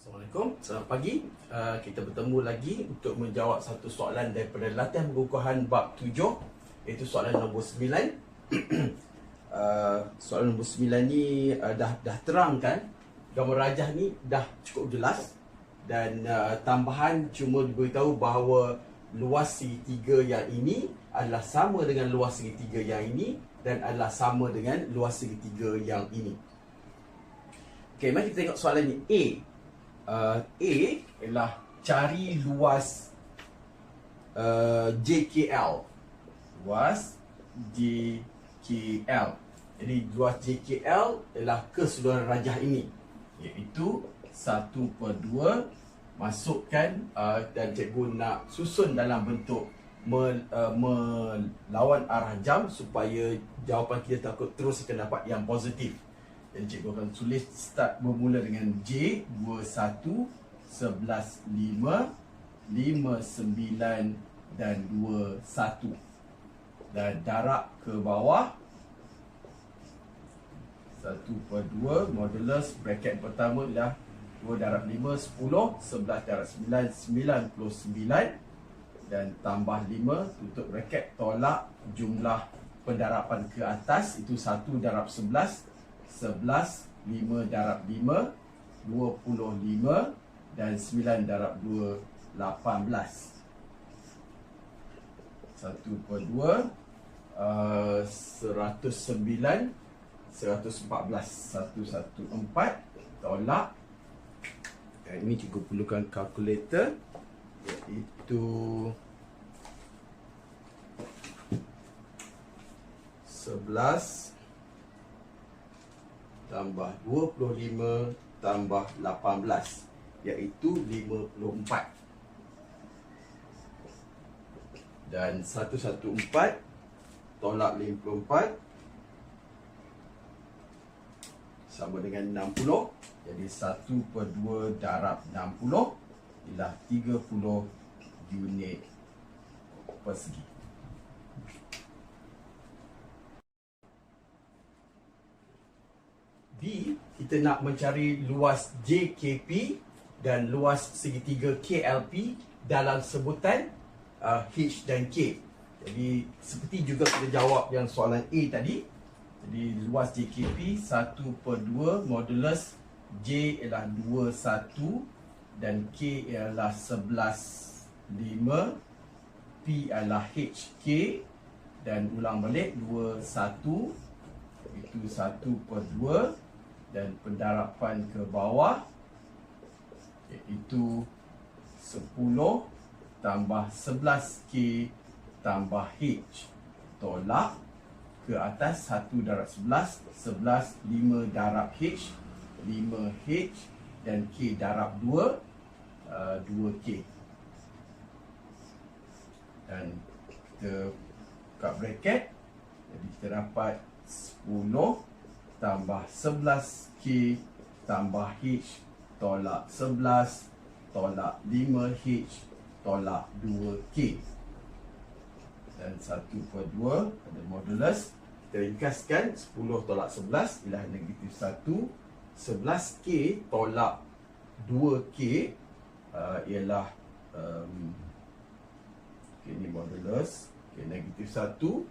Assalamualaikum, selamat pagi. Kita bertemu lagi untuk menjawab satu soalan daripada latihan pengukuhan bab 7, iaitu soalan nombor 9. Soalan nombor 9 ni dah terangkan. Gambar rajah ni dah cukup jelas. Dan tambahan cuma diberitahu bahawa luas segitiga yang ini adalah sama dengan luas segitiga yang ini dan adalah sama dengan luas segitiga yang ini. Okey, mari kita tengok soalan ni. A ialah cari luas JKL. Luas JKL. Jadi luas JKL ialah keseluruhan rajah ini, iaitu 1/2. Masukkan dan cikgu nak susun dalam bentuk melawan arah jam supaya jawapan kita takut terus akan dapat yang positif. Dan cikgu akan tulis start bermula dengan J 21, 11, 5, 5, 9 dan 2, 1. Dan darab ke bawah 1/2 modulus bracket pertama ialah 2 darab 5, 10, 11 darab 9, 99 dan tambah 5 tutup bracket tolak jumlah pendarapan ke atas itu 1 darab 11, 11, 5 darab 5, 25 dan 9 darab 2, 18. 1/2 109, 114, 114 tolak. Ini cikgu perlukan kalkulator, iaitu 11 tambah 25 tambah 18, iaitu 54. Dan 114 tolak 54 sama dengan 60. Jadi 1/2 darab 60 ialah 30 unit persegi. B, kita nak mencari luas JKP dan luas segitiga KLP dalam sebutan H dan K. Jadi seperti juga kita jawab yang soalan A tadi. Jadi luas JKP 1/2 modulus J ialah 21 dan K ialah 11, 5, P ialah HK dan ulang balik 21 itu 1/2 dan pendarapan ke bawah iaitu 10 tambah 11K tambah H tolak ke atas 1 darab 11, 11, 5 darab H, 5H dan K darab 2, 2K. Dan kita buka bracket, jadi kita dapat 10 tambah 11K tambah H tolak 11 tolak 5H tolak 2K. Dan 1/2 ada modulus. Kita ringkaskan 10 tolak 11 ialah negatif 1. 11K tolak 2K ialah ini modulus. Negatif 1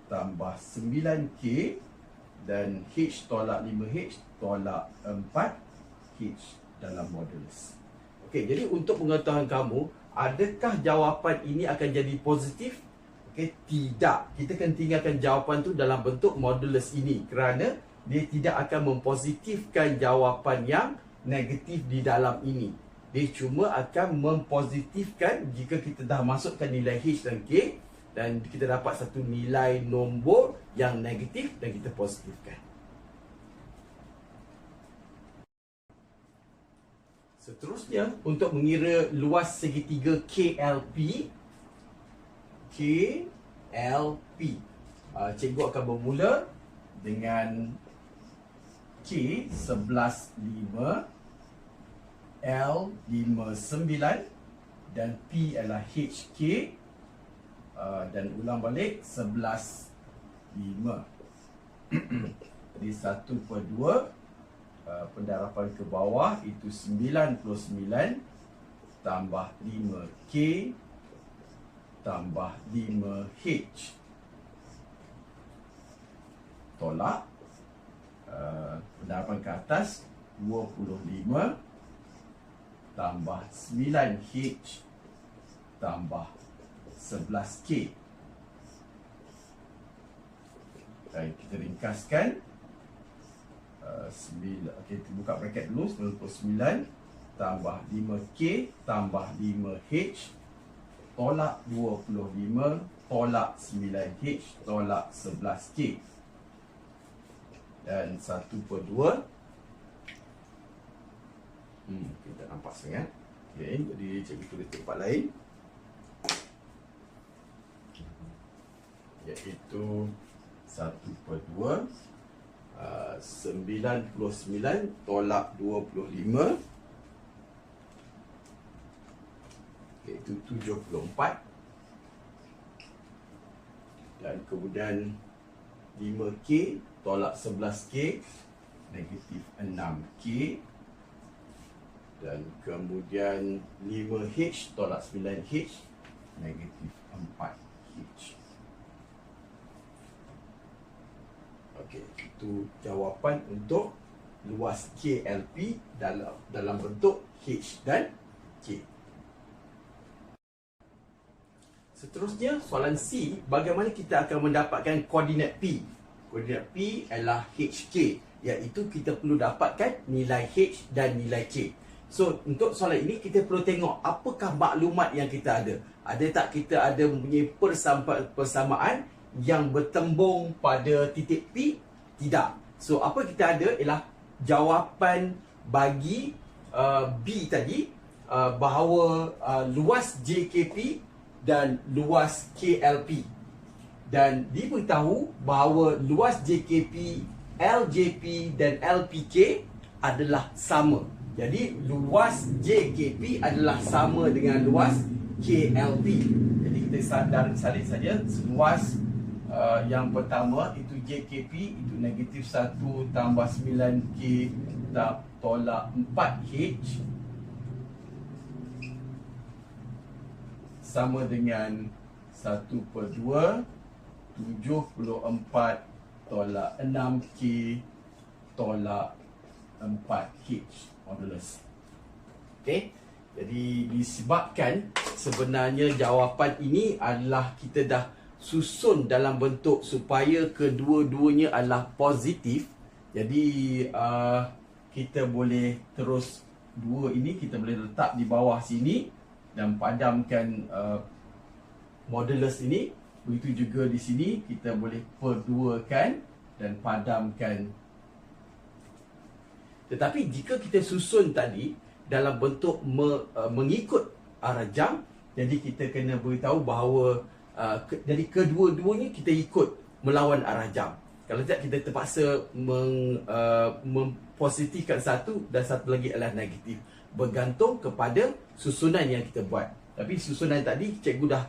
tambah 9K dan H tolak 5H tolak 4H dalam modulus. Okey, jadi untuk pengetahuan kamu, adakah jawapan ini akan jadi positif? Okey, tidak. Kita akan tinggalkan jawapan tu dalam bentuk modulus ini kerana dia tidak akan mempositifkan jawapan yang negatif di dalam ini. Dia cuma akan mempositifkan jika kita dah masukkan nilai H dan K dan kita dapat satu nilai nombor yang negatif dan kita positifkan. Seterusnya, untuk mengira luas segitiga KLP, cikgu akan bermula dengan K 11,5, L 59 dan P adalah HK dan ulang balik 11,5. Jadi 1/2 pendarapan ke bawah itu 99 tambah 5K tambah 5H. Tolak pendarapan ke atas 25 tambah 9H tambah 11K. Dan kita ringkaskan. Okey, kita buka bracket dulu. 99 tambah 5K tambah 5H tolak 25 tolak 9H tolak 11K. Dan 1/2. Kita nampak sangat. Okey, jadi cikgu tulis tempat lain. Iaitu 1/2 99 tolak 25 iaitu 74. Dan kemudian 5K tolak 11K negatif 6K. Dan kemudian 5H tolak 9H negatif 4H. Okey, itu jawapan untuk luas KLP dalam bentuk H dan K. Seterusnya, soalan C, bagaimana kita akan mendapatkan koordinat P? Koordinat P adalah HK, iaitu kita perlu dapatkan nilai H dan nilai K. So, untuk soalan ini kita perlu tengok apakah maklumat yang kita ada. Ada tak kita ada mempunyai persamaan yang bertembung pada titik P? Tidak. So, apa kita ada ialah jawapan bagi B tadi, bahawa luas JKP dan luas KLP. Dan diberitahu bahawa luas JKP, LJP dan LPK adalah sama. Jadi luas JKP adalah sama dengan luas KLP. Jadi kita salin saja. Luas yang pertama itu JKP, itu negatif 1 tambah 9K tolak 4H sama dengan 1/2 74 tolak 6K tolak 4H modulus. Okey, jadi disebabkan sebenarnya jawapan ini adalah kita dah susun dalam bentuk supaya kedua-duanya adalah positif. Jadi kita boleh terus dua ini kita boleh letak di bawah sini dan padamkan modulus ini. Begitu juga di sini kita boleh perduakan dan padamkan. Tetapi jika kita susun tadi dalam bentuk mengikut arah jam, jadi kita kena beritahu bahawa jadi kedua-duanya kita ikut melawan arah jam. Kalau tidak kita terpaksa mempositifkan satu dan satu lagi adalah negatif, bergantung kepada susunan yang kita buat. Tapi susunan tadi cikgu dah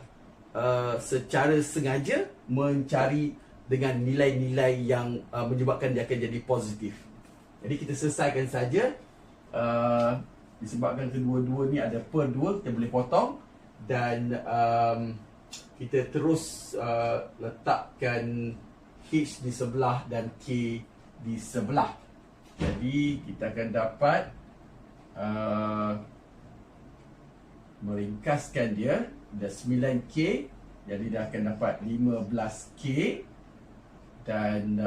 secara sengaja mencari dengan nilai-nilai yang menyebabkan dia akan jadi positif. Jadi kita selesaikan saja. Disebabkan kedua-dua ni ada per 2, kita boleh potong. Dan kita terus letakkan H di sebelah dan K di sebelah. Jadi kita akan dapat meringkaskan dia. Dah 9K, jadi dia akan dapat 15K. Dan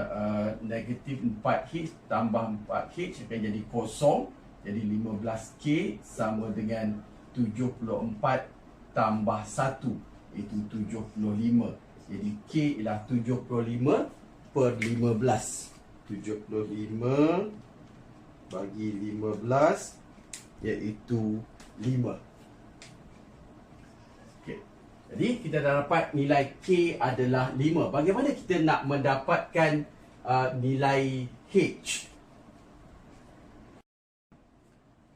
negatif 4H tambah 4H akan jadi kosong. Jadi 15K sama dengan 74 tambah 1, itu 75. Jadi K ialah 75 per 15. 75 bagi 15 iaitu 5. Jadi kita dah dapat nilai K adalah 5. Bagaimana kita nak mendapatkan nilai H?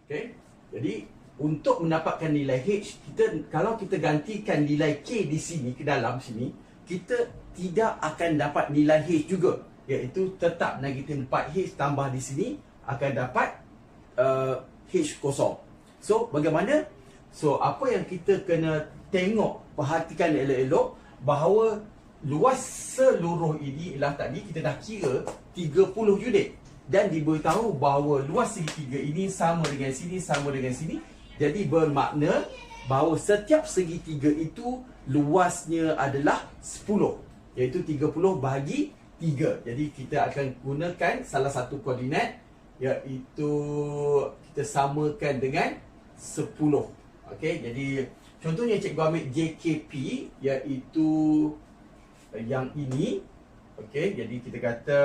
Okey. Jadi untuk mendapatkan nilai H, kalau kita gantikan nilai K di sini ke dalam sini, kita tidak akan dapat nilai H juga, iaitu tetap negatif 4H tambah di sini akan dapat H kosong. So bagaimana? So apa yang kita kena tengok, perhatikan elok-elok, bahawa luas seluruh ini ialah tadi kita dah kira 30 unit dan diberitahu bahawa luas segitiga ini sama dengan sini, sama dengan sini. Jadi bermakna bahawa setiap segitiga itu luasnya adalah 10, iaitu 30 bahagi 3. Jadi kita akan gunakan salah satu koordinat, iaitu kita samakan dengan 10. Okey, jadi contohnya cikgu ambil JKP, iaitu yang ini. Okey, jadi kita kata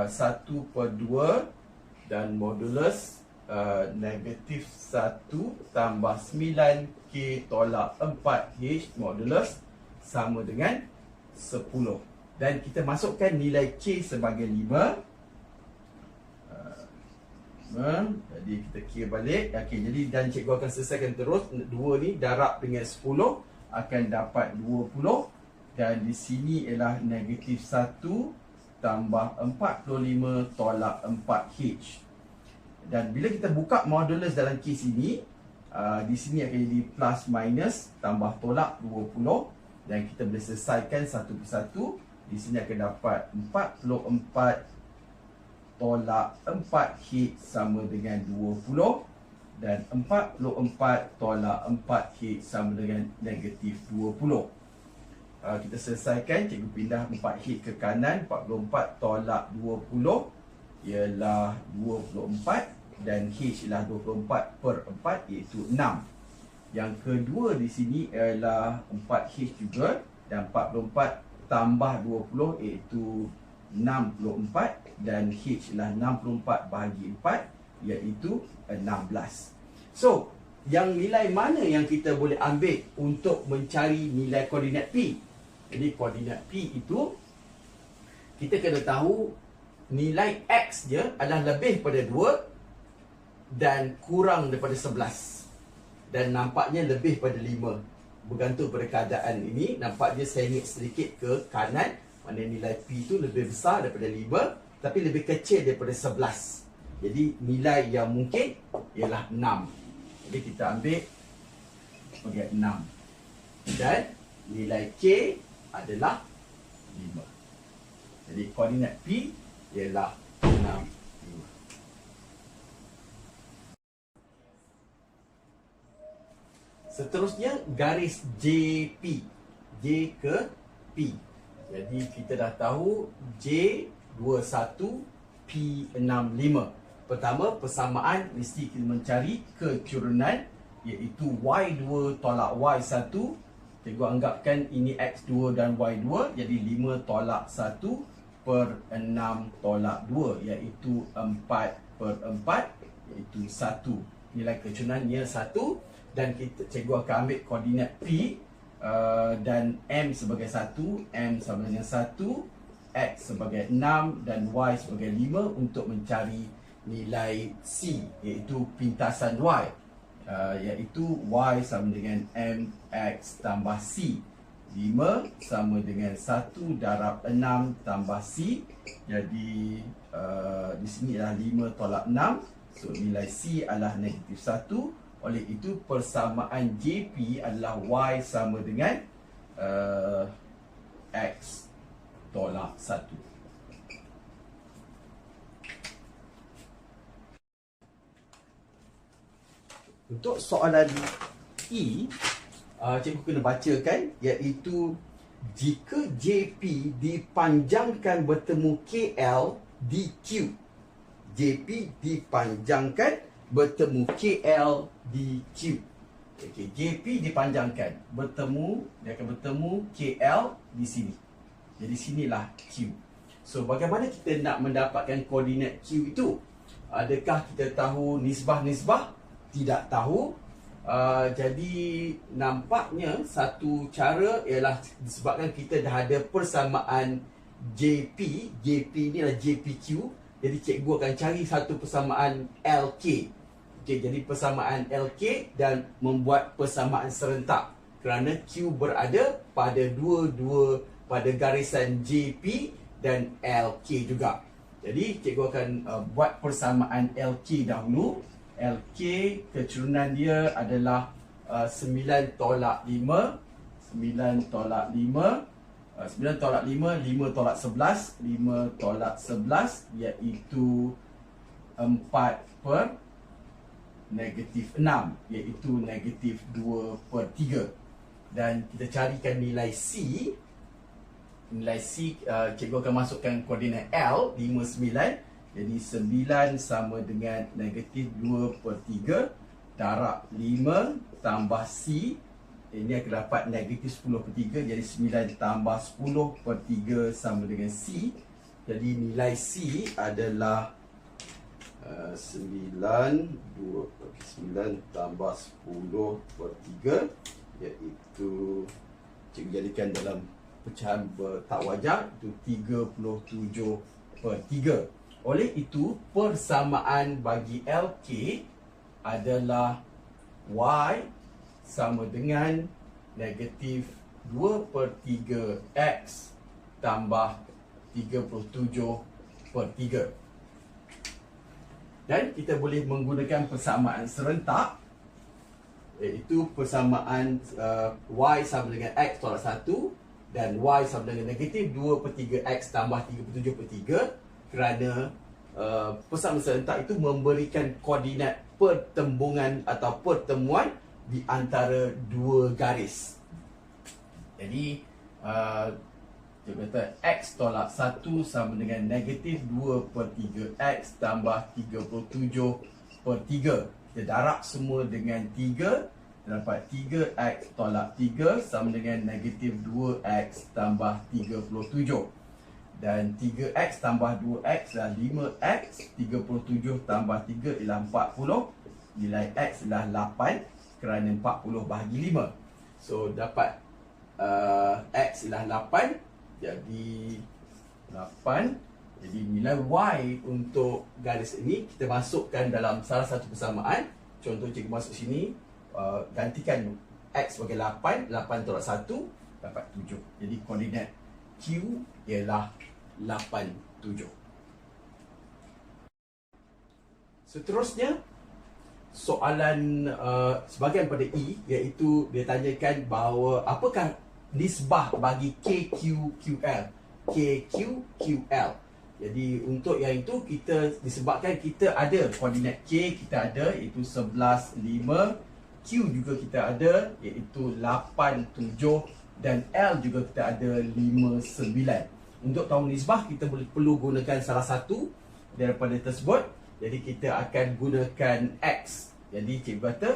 1/2 dan modulus negatif 1 tambah 9K tolak 4H modulus sama dengan 10. Dan kita masukkan nilai K sebagai 5. Jadi kita kira balik. Okey, jadi dan cikgu akan selesaikan terus. 2 ni darab dengan 10 akan dapat 20. Dan di sini ialah negatif 1 tambah 45 tolak 4H. Dan bila kita buka modulus dalam kes ini, di sini akan jadi plus minus tambah tolak 20. Dan kita boleh selesaikan satu persatu. Di sini akan dapat 44 tolak 4H sama dengan 20. Dan 44 tolak 4H sama dengan negatif 20. Kita selesaikan, cikgu pindah 4H ke kanan. 44 tolak 20 ialah 24. Dan H ialah 24/4, iaitu 6. Yang kedua di sini ialah 4H juga. Dan 44 tambah 20 iaitu 64. Dan H ialah 64 bahagi 4, iaitu 16. So, yang nilai mana yang kita boleh ambil untuk mencari nilai koordinat P? Jadi koordinat P itu, kita kena tahu nilai X dia adalah lebih pada 2 dan kurang daripada 11. Dan nampaknya lebih pada 5. Bergantung pada keadaan ini, nampaknya sengit sedikit ke kanan. Mana nilai P itu lebih besar daripada 5, tapi lebih kecil daripada 11. Jadi nilai yang mungkin ialah 6. Jadi kita ambil sebagai 6. Dan nilai K adalah 5. Jadi koordinat P ialah 6, 5. Seterusnya garis JP. J ke P. Jadi kita dah tahu J21 P65. Pertama, persamaan mesti kita mencari keturunan, iaitu Y2 tolak Y1. Cikgu anggapkan ini X2 dan Y2. Jadi 5 tolak 1 per 6 tolak 2, iaitu 4/4, iaitu 1. Nilai kecunannya 1. Dan cikgu akan ambil koordinat P dan M sebagai 1, M sama dengan 1, X sebagai 6 dan Y sebagai 5 untuk mencari nilai C, iaitu pintasan Y, iaitu Y sama dengan MX tambah C. 5 sama dengan 1 darab 6 tambah C. Jadi di sini adalah 5 tolak 6. So nilai C adalah negatif 1. Oleh itu persamaan JP adalah Y sama dengan X tolak 1. Untuk soalan E, cikgu kena bacakan, iaitu jika JP dipanjangkan bertemu KL di Q. JP dipanjangkan bertemu KL di Q. Okey, JP dipanjangkan bertemu, dia akan bertemu KL di sini. Jadi sinilah Q. So bagaimana kita nak mendapatkan koordinat Q itu? Adakah kita tahu nisbah-nisbah? Tidak tahu. Jadi nampaknya satu cara ialah disebabkan kita dah ada persamaan JP. JP ni adalah JPQ. Jadi cikgu akan cari satu persamaan LK. Okay, jadi persamaan LK dan membuat persamaan serentak. Kerana Q berada pada pada garisan JP dan LK juga. Jadi cikgu akan buat persamaan LK dahulu. LK kecurunan dia adalah 9 tolak 5, 9 tolak 5, 9 tolak 5, 5 tolak 11, 5 tolak 11 iaitu 4 per negatif 6, iaitu negatif 2 per 3. Dan kita carikan nilai C. Nilai C, cikgu akan masukkan koordinat L, 5, 9. Jadi 9 sama dengan negatif 2 per 3 darab 5 tambah C. Ini akan dapat negatif 10 per 3. Jadi 9 tambah 10 per 3 sama dengan C. Jadi nilai C adalah 9 tambah 10 per 3, iaitu cikgu jadikan dalam pecahan tak wajar, itu 37 per 3. Oleh itu persamaan bagi LK adalah Y sama dengan negatif 2 per 3 X tambah 37 per 3. Dan kita boleh menggunakan persamaan serentak, iaitu persamaan Y sama dengan X tolak 1 dan Y sama dengan negatif 2 per 3 X tambah 37 per 3, kerana persamaan serentak itu memberikan koordinat pertembungan atau pertemuan di antara dua garis. Jadi kita kata X tolak 1 sama dengan negatif 2 per 3 X tambah 37 per 3. Kita darab semua dengan 3, dapat 3X tolak 3 sama dengan negatif 2X tambah 37. Dan 3X tambah 2X adalah 5X, 37 tambah 3 ialah 40. Nilai X adalah 8 kerana 40 bahagi 5. So dapat X ialah 8, jadi 8. Jadi nilai Y untuk garis ini kita masukkan dalam salah satu persamaan. Contoh cikgu masuk sini, gantikan X sebagai 8, 8 tolak 1 dapat 7. Jadi koordinat Q ialah 8, 7. Seterusnya, soalan sebahagian pada E, iaitu dia tanyakan bahawa apakah nisbah bagi KQQL. KQQL. Jadi untuk yang itu kita disebabkan kita ada koordinat K, kita ada iaitu 11, 5. Q juga kita ada iaitu 8, 7. Dan L juga kita ada 5, 9. Untuk tahu nisbah kita perlu gunakan salah satu daripada tersebut. Jadi kita akan gunakan X. Jadi cikgu kata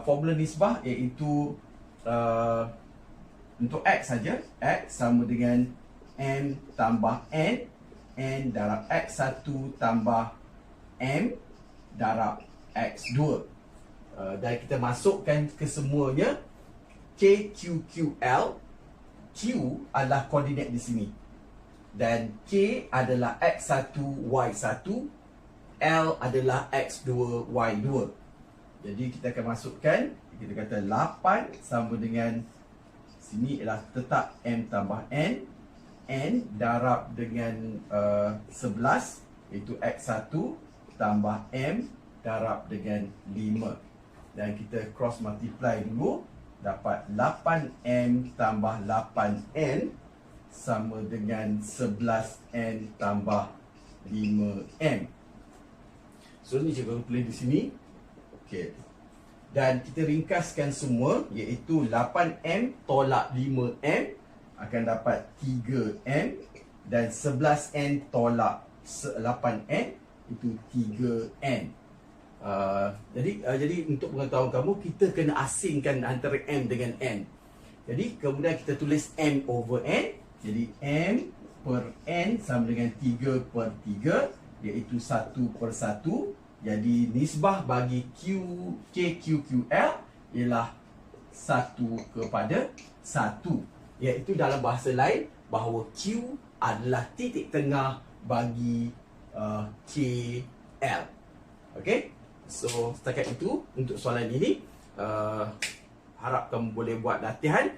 formula nisbah iaitu untuk X saja. X sama dengan M tambah N darab X1 tambah M darab X2. Dan kita masukkan kesemuanya. KQQL. Q adalah koordinat di sini. Dan K adalah X1, Y1. L adalah X2, Y2. Jadi kita akan masukkan. Kita kata 8 sama dengan sini ialah tetap M tambah N darab dengan 11, iaitu X1 tambah M darab dengan 5. Dan kita cross multiply dulu, dapat 8M tambah 8N sama dengan 11N tambah 5M. So ni cikgu tulis di sini. Okey. Dan kita ringkaskan semua, iaitu 8M tolak 5M akan dapat 3M, dan 11N tolak 8N itu 3N. Jadi untuk pengetahuan kamu, kita kena asingkan antara M dengan N. Jadi kemudian kita tulis M over N. Jadi M per N sama dengan 3 per 3, iaitu 1 per 1. Jadi nisbah bagi KQQL ialah 1 kepada 1. Iaitu dalam bahasa lain bahawa Q adalah titik tengah bagi KL. Okey? So setakat itu untuk soalan ini. Harap kamu boleh buat latihan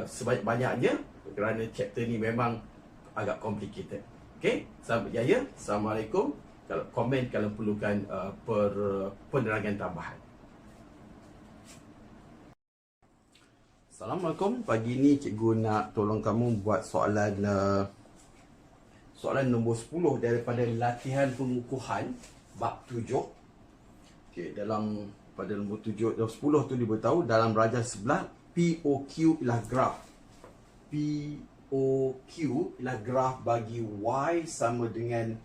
sebanyak-banyaknya kerana chapter ni memang agak complicated. Okey, sahabat Jaya, Assalamualaikum. Kalau komen kalau perlukan penerangan tambahan. Assalamualaikum. Pagi ni cikgu nak tolong kamu buat soalan nombor 10 daripada latihan pengukuhan bab 7. Okey, pada nombor 7 dan 10 tu dia beritahu dalam rajah sebelah POQ ialah graf. POQ ialah graf bagi Y sama dengan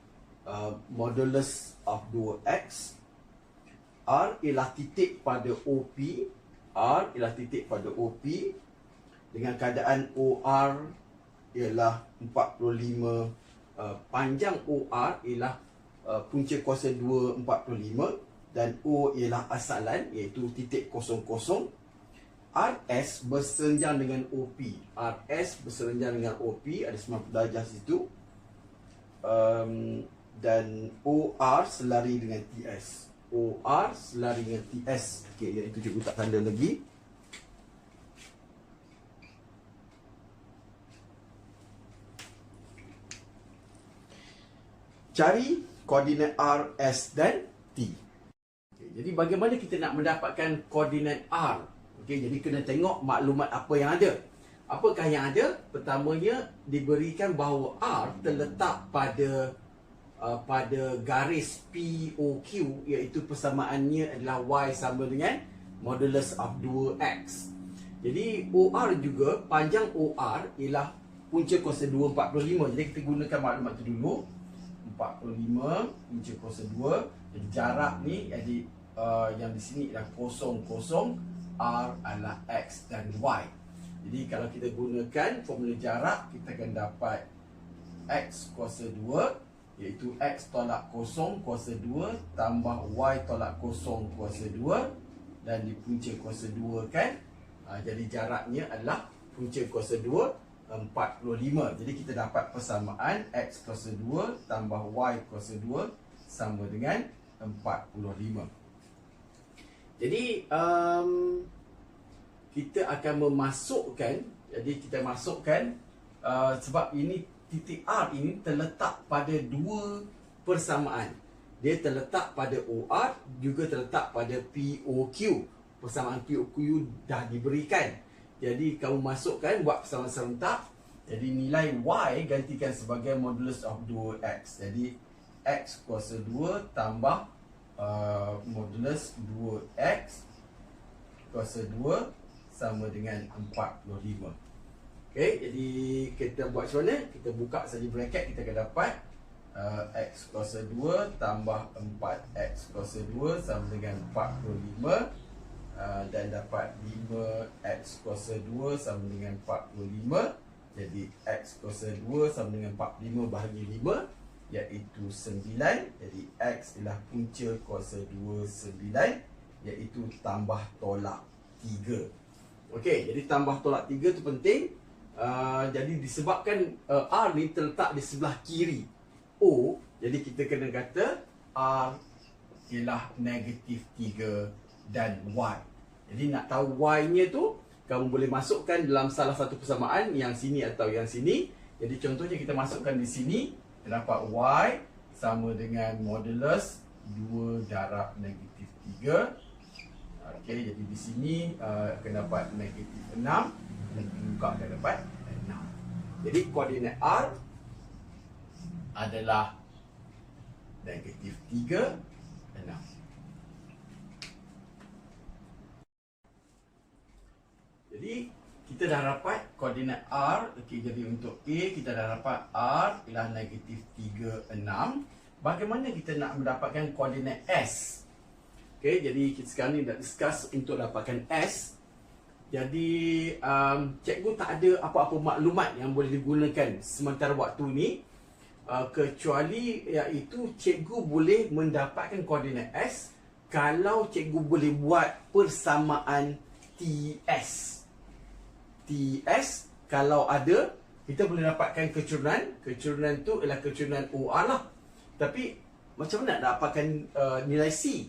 modulus of 2x. R ialah titik pada OP. R ialah titik pada OP dengan keadaan OR ialah 45, panjang OR ialah punca kuasa 2 45 dan O ialah asalan iaitu titik 00. RS bersenjang dengan OP. RS bersenjang dengan OP ada 90 darjah situ. Dan OR selari dengan TS. OR selari dengan TS. Okey, iaitu cikgu tak tanda lagi. Cari koordinat R, S dan T. Okay, jadi bagaimana kita nak mendapatkan koordinat R? Okay, jadi kena tengok maklumat apa yang ada. Apakah yang ada? Pertamanya diberikan bahawa R terletak pada garis POQ, iaitu persamaannya adalah Y sama dengan modulus of 2x. Jadi OR juga, panjang OR ialah punca kuasa 2 45. Jadi kita gunakan maklumat tu dulu. 45 punca kuasa 2. Jadi jarak ni jadi yang di sini ialah 00, R adalah X dan Y. Jadi kalau kita gunakan formula jarak, kita akan dapat X kuasa 2 iaitu X tolak 0 kuasa 2 tambah Y tolak 0 kuasa 2 dan di punca kuasa 2 kan. Jadi jaraknya adalah punca kuasa 2 45. Jadi kita dapat persamaan X kuasa 2 tambah Y kuasa 2 sama dengan 45. Jadi kita akan memasukkan, jadi kita masukkan sebab ini titik R ini terletak pada dua persamaan. Dia terletak pada OR, juga terletak pada POQ. Persamaan POQ dah diberikan. Jadi kamu masukkan, buat persamaan serentak. Jadi nilai Y gantikan sebagai modulus of 2x. Jadi X kuasa 2 tambah modulus 2x kuasa 2 sama dengan 45. Okey, jadi kita buat macam mana? Kita buka saja bracket, kita akan dapat X kuasa 2 tambah 4X kuasa 2 sama dengan 45. Dan dapat 5X kuasa 2 sama dengan 45. Jadi X kuasa 2 sama dengan 45 bahagi 5 iaitu 9. Jadi X ialah punca kuasa 2 9 iaitu tambah tolak 3. Okey, jadi tambah tolak 3 tu penting. Jadi disebabkan R ni terletak di sebelah kiri O, jadi kita kena kata R ialah negatif 3 dan Y. Jadi nak tahu Y nya tu, kamu boleh masukkan dalam salah satu persamaan, yang sini atau yang sini. Jadi contohnya kita masukkan di sini, kita dapat Y sama dengan modulus 2 darab negatif 3. Okey, jadi di sini akan dapat negatif 6 dan buka akan dapat 6. Jadi koordinat R adalah negatif 3, 6. Jadi kita dah dapat koordinat R. Okey, jadi untuk A kita dah dapat R ialah negatif 3, 6. Bagaimana kita nak mendapatkan koordinat S? Okey, jadi kita sekarang ni nak discuss untuk dapatkan S. Jadi cikgu tak ada apa-apa maklumat yang boleh digunakan sementara waktu ni, kecuali iaitu cikgu boleh mendapatkan koordinat S kalau cikgu boleh buat persamaan TS. TS kalau ada, kita boleh dapatkan kecurunan. Kecurunan tu ialah kecurunan OR lah. Tapi macam mana nak dapatkan nilai C?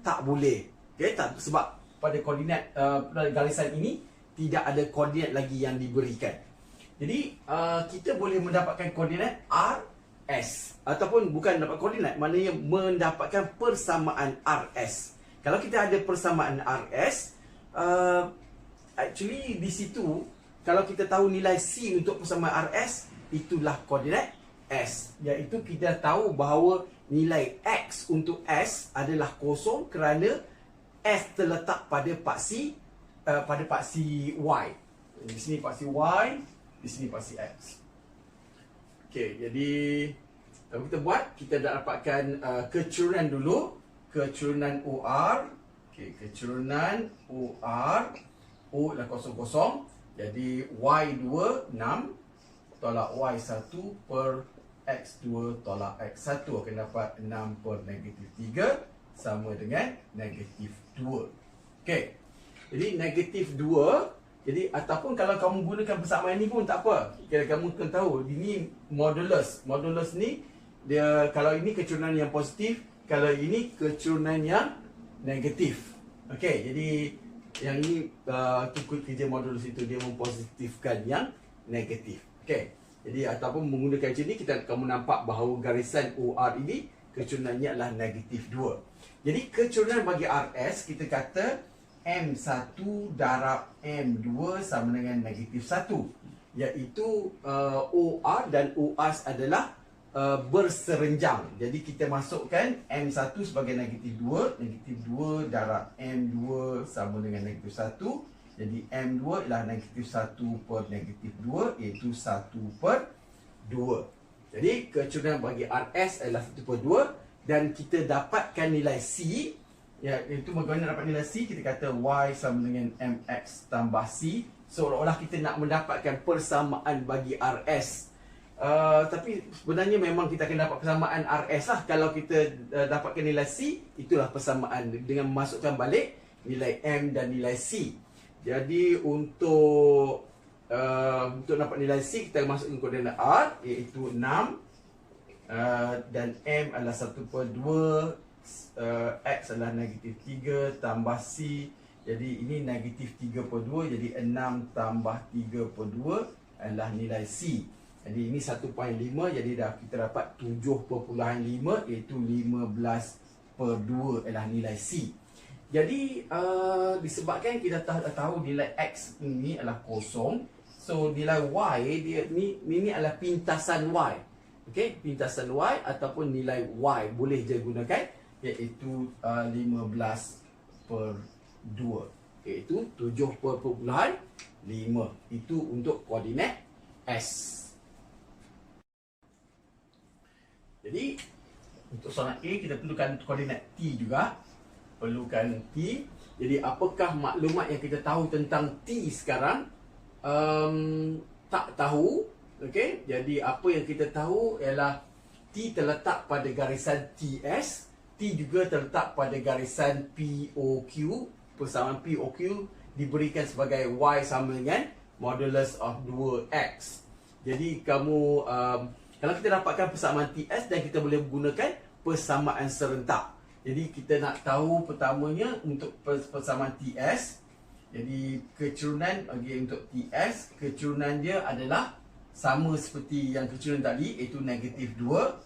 Tak boleh. Okay, tak, sebab pada koordinat garisan ini tidak ada koordinat lagi yang diberikan. Jadi kita boleh mendapatkan koordinat R S. Ataupun bukan dapat koordinat, maknanya mendapatkan persamaan RS. Kalau kita ada persamaan RS, actually di situ, kalau kita tahu nilai C untuk persamaan RS, itulah koordinat S. Iaitu kita tahu bahawa nilai X untuk S adalah kosong kerana S terletak pada paksi Y. Di sini paksi Y, di sini paksi X. Okey, jadi kalau kita buat, kita dah dapatkan kecurunan dulu. Kecurunan OR. Okey, kecurunan OR. O adalah kosong-kosong. Jadi Y2, 6. Tolak Y1 per X2 tolak X1 akan dapat 6 per -3 sama dengan -2. Okey. Jadi -2. Jadi ataupun kalau kamu gunakan persamaan ni pun tak apa. Kalau kamu kena tahu ini modulus. Modulus ni dia, kalau ini kecurunan yang positif, kalau ini kecurunan yang negatif. Okey, jadi yang ini kerja modulus itu dia mempositifkan yang negatif. Okey. Jadi ataupun menggunakan macam ni, kamu nampak bahawa garisan OR ini kecurunannya adalah -2. Jadi kecurunan bagi RS kita kata M1 darab M2 sama dengan -1, iaitu OR dan OS adalah berserenjang. Jadi kita masukkan M1 sebagai -2, -2 darab M2 sama dengan -1. Jadi M2 ialah -1 per -2, iaitu 1/2. Jadi kecurunan bagi RS adalah 1/2 dan kita dapatkan nilai C. Iaitu bagaimana dapat nilai C? Kita kata Y sama dengan MX tambah C. Seolah-olah kita nak mendapatkan persamaan bagi RS. Tapi sebenarnya memang kita akan dapat persamaan RS lah. Kalau kita dapatkan nilai C, itulah persamaan dengan memasukkan balik nilai M dan nilai C. Jadi untuk dapat nilai C, kita masukkan koordinat R, iaitu 6. Dan M adalah 1/2. X adalah -3 tambah C. Jadi ini -3/2. Jadi 6 tambah 3/2 adalah nilai C. Jadi ini 1.5. Jadi kita dapat 7.5, iaitu 15/2 adalah nilai C. Jadi disebabkan kita tahu nilai X ini adalah kosong, so nilai Y dia ni adalah pintasan Y. Okey, pintasan Y ataupun nilai Y boleh je gunakan, iaitu 15/2, iaitu 7.5. Itu untuk koordinat S. Jadi untuk soalan A kita perlukan koordinat T juga. Perlukan T. Jadi apakah maklumat yang kita tahu tentang T sekarang? Tak tahu. Okey, jadi apa yang kita tahu ialah T terletak pada garisan TS. T juga terletak pada garisan POQ. Persamaan POQ diberikan sebagai Y sama dengan modulus of 2X. Jadi kamu kalau kita dapatkan persamaan TS, dan kita boleh gunakan persamaan serentak. Jadi kita nak tahu pertamanya untuk persamaan TS. Jadi kecurunan bagi untuk TS, kecurunan dia adalah sama seperti yang kecurunan tadi, iaitu -2.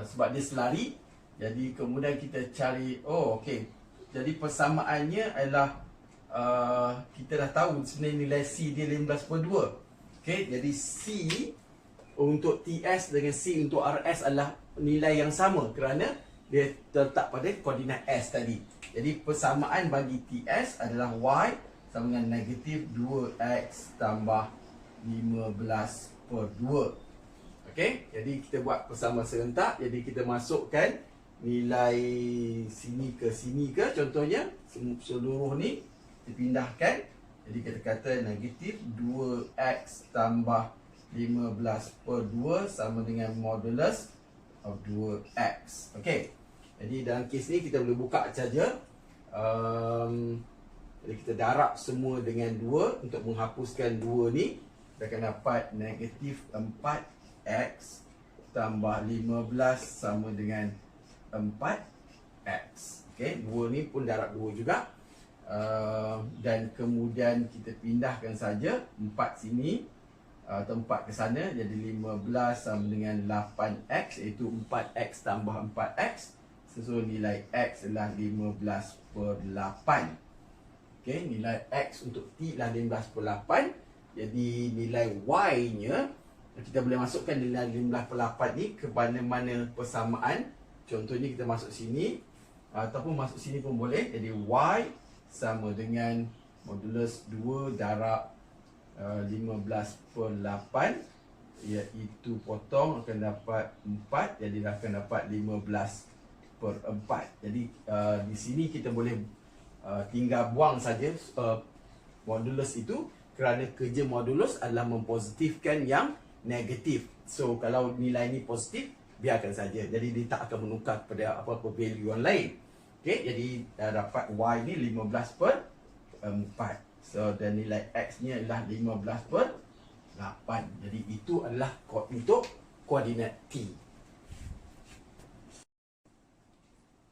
Sebab dia selari. Jadi kemudian kita cari, okey. Jadi persamaannya adalah kita dah tahu sebenarnya nilai C dia 15/2. Okey, jadi C untuk TS dengan C untuk RS adalah nilai yang sama kerana dia terletak pada koordinat S tadi. Jadi persamaan bagi TS adalah Y sama dengan -2X tambah 15/2. Okey, jadi kita buat persamaan serentak. Jadi kita masukkan nilai sini ke contohnya seluruh ni dipindahkan. Jadi kita kata -2X tambah 15/2 sama dengan modulus of 2X. Okey. Jadi dalam kes ni kita boleh buka saja. Jadi kita darab semua dengan 2 untuk menghapuskan 2 ni. Kita akan dapat -4X tambah 15 sama dengan 4X. Okey, 2 ni pun darab 2 juga. Dan kemudian kita pindahkan saja 4 sini. tempat ke sana. Jadi 15 sama dengan 8x, iaitu 4x tambah 4x. So nilai x adalah 15 per 8. Okay, nilai x untuk t adalah 15 per 8. Jadi nilai y nya, kita boleh masukkan nilai 15 per 8 ni ke mana-mana persamaan. Contohnya kita masuk sini, ataupun masuk sini pun boleh. Jadi y sama dengan modulus 2 darab 15 per 8, iaitu potong akan dapat 4. Jadi akan dapat 15 per 4. Jadi di sini kita boleh tinggal buang saja modulus itu, kerana kerja modulus adalah mempositifkan yang negatif. So kalau nilai ini positif, biarkan saja. Jadi dia tak akan menukar kepada apa-apa value yang lain. Okay, jadi dapat y ni 15 per 4. So dan nilai x nya adalah 15 per 8. Jadi itu adalah untuk koordinat t.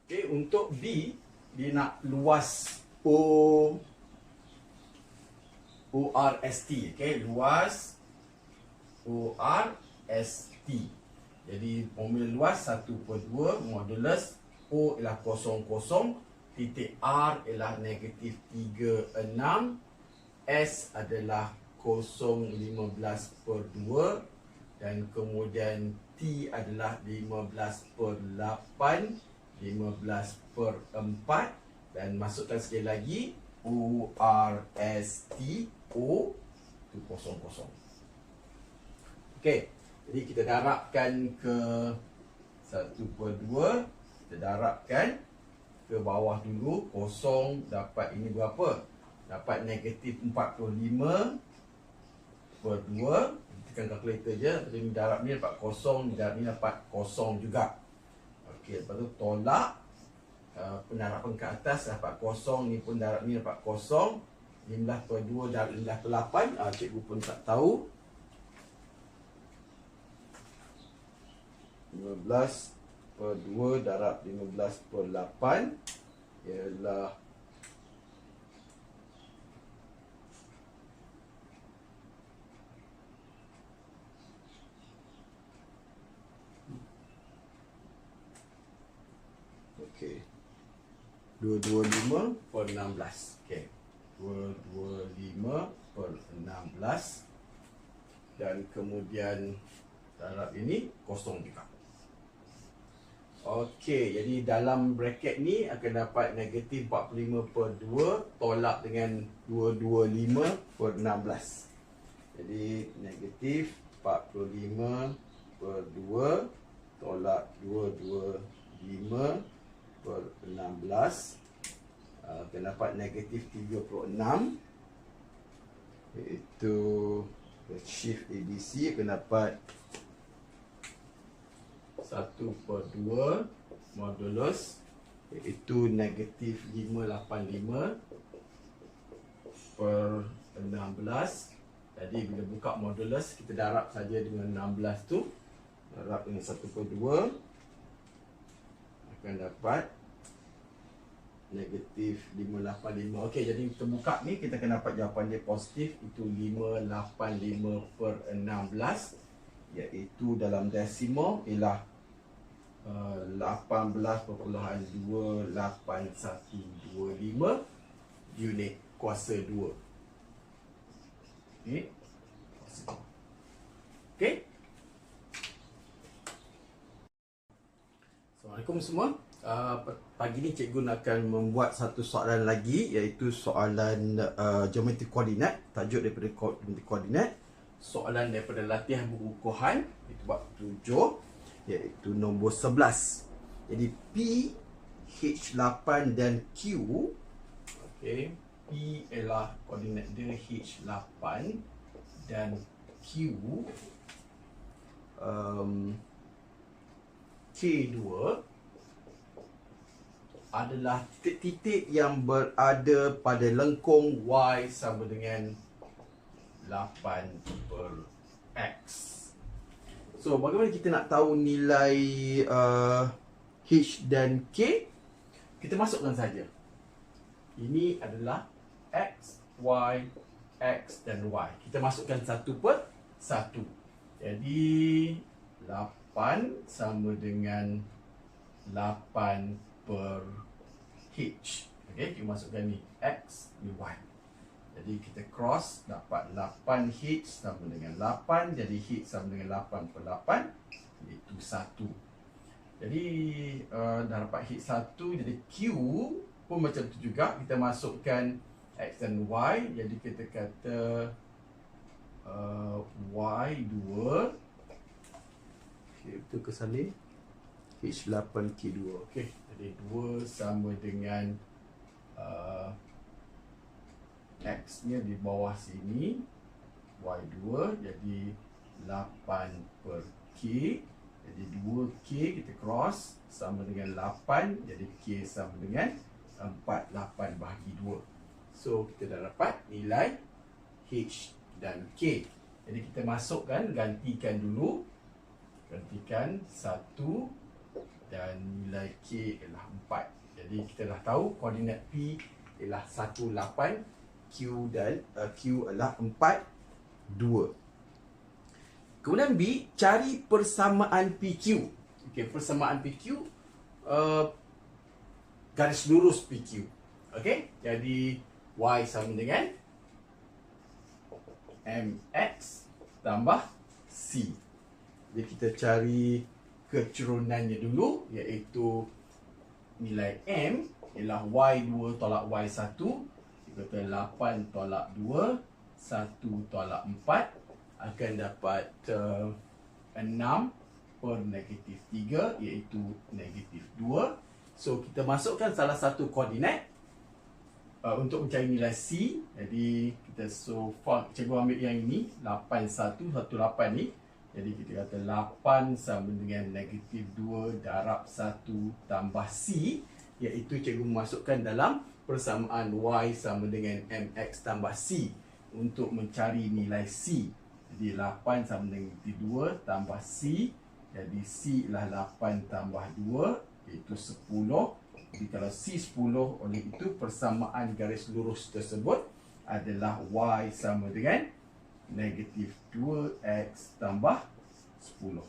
Okay, untuk B, dia nak luas ORST. Okay, luas ORST. Jadi formula luas 1/2 modulus O ialah 00, titik R ialah negatif 36, S adalah 0,15 per 2, dan kemudian T adalah 15 per 8, 15 per 4, dan masukkan sekali lagi ORST, O itu 00. Okey, jadi kita darabkan ke 1/2, kita darabkan ke bawah dulu. 0 dapat ini berapa? Dapat negatif 45 per 2. Tekan kalkulator je. Jadi darab ni dapat 0, darab ni dapat 0 juga. Okey, lepas tu tolak penarapan ke atas dapat 0, ni pun darab ni dapat 0. 15 per 2 darab 15 per 8. Cikgu pun tak tahu. 15 per 2 darab 15 per 8 ialah okey 225 per 16. Okey, 225 per 16, dan kemudian darab ini kosong juga. Okey, jadi dalam bracket ni akan dapat negatif 45 per 2 tolak dengan 225 per 16. Jadi negatif 45 per 2 tolak 225 per 16 akan dapat negatif 36, iaitu shift ABC akan dapat 1/2 modulus, iaitu negatif 585 per 16. Jadi bila buka modulus, kita darab saja dengan 16 tu, darab dengan 1/2 akan dapat negatif 585. Okey, jadi kita buka ni, kita akan dapat jawapan dia positif, itu 585 per 16, iaitu dalam desimal ialah 18.28125 unit kuasa 2. Okey. Okey. Assalamualaikum semua. Pagi ni cikgu akan membuat satu soalan lagi, iaitu soalan geometri koordinat. Tajuk daripada geometri koordinat, soalan daripada latihan pengukuhan, itu bab 7, iaitu nombor 11. Jadi P, H8 dan Q. Okey, P ialah koordinat dia H8 dan Q K2 adalah titik-titik yang berada pada lengkung Y sama dengan 8 per X. So, bagaimana kita nak tahu nilai H dan K? Kita masukkan saja. Ini adalah X, Y, X dan Y. Kita masukkan 1/1. 1. Jadi 8 sama dengan 8 per H. Okey, kita masukkan ni X, ni Y. Jadi kita cross, dapat 8H sama dengan 8. Jadi H sama dengan 8 per 8, iaitu 1. Jadi dah dapat H 1. Jadi Q pun macam tu juga. Kita masukkan X dan Y. Jadi kita kata Y2. Okay, betul ke salin? H8K2. Okay, jadi 2 sama dengan X nya di bawah sini, Y2. Jadi 8 per K. Jadi 2K kita cross sama dengan 8. Jadi K sama dengan 48 bahagi 2. So kita dah dapat nilai H dan K. Jadi kita masukkan, gantikan dulu. Gantikan 1 dan nilai K ialah 4. Jadi kita dah tahu koordinat P ialah 18, Q dan Q adalah 4, 2. Kemudian B, cari persamaan PQ. Okey, persamaan PQ garis lurus PQ. Okey, jadi Y sama dengan MX tambah C. Jadi kita cari kecurunannya dulu, iaitu nilai M ialah Y2 tolak Y1. Kita kata 8 tolak 2, 1 tolak 4 akan dapat 6 per negatif 3, iaitu negatif 2. So kita masukkan salah satu koordinat untuk mencari nilai C. Jadi kita cikgu ambil yang ini 8118 ni. Jadi kita kata 8 sama dengan negatif 2 darab 1 tambah C, iaitu cikgu memasukkan dalam persamaan Y sama dengan MX tambah C untuk mencari nilai C. Jadi 8 sama dengan negatif 2 tambah C. Jadi C ialah 8 tambah 2, iaitu 10. Jadi kalau C 10, oleh itu persamaan garis lurus tersebut adalah Y sama dengan negatif 2X tambah 10.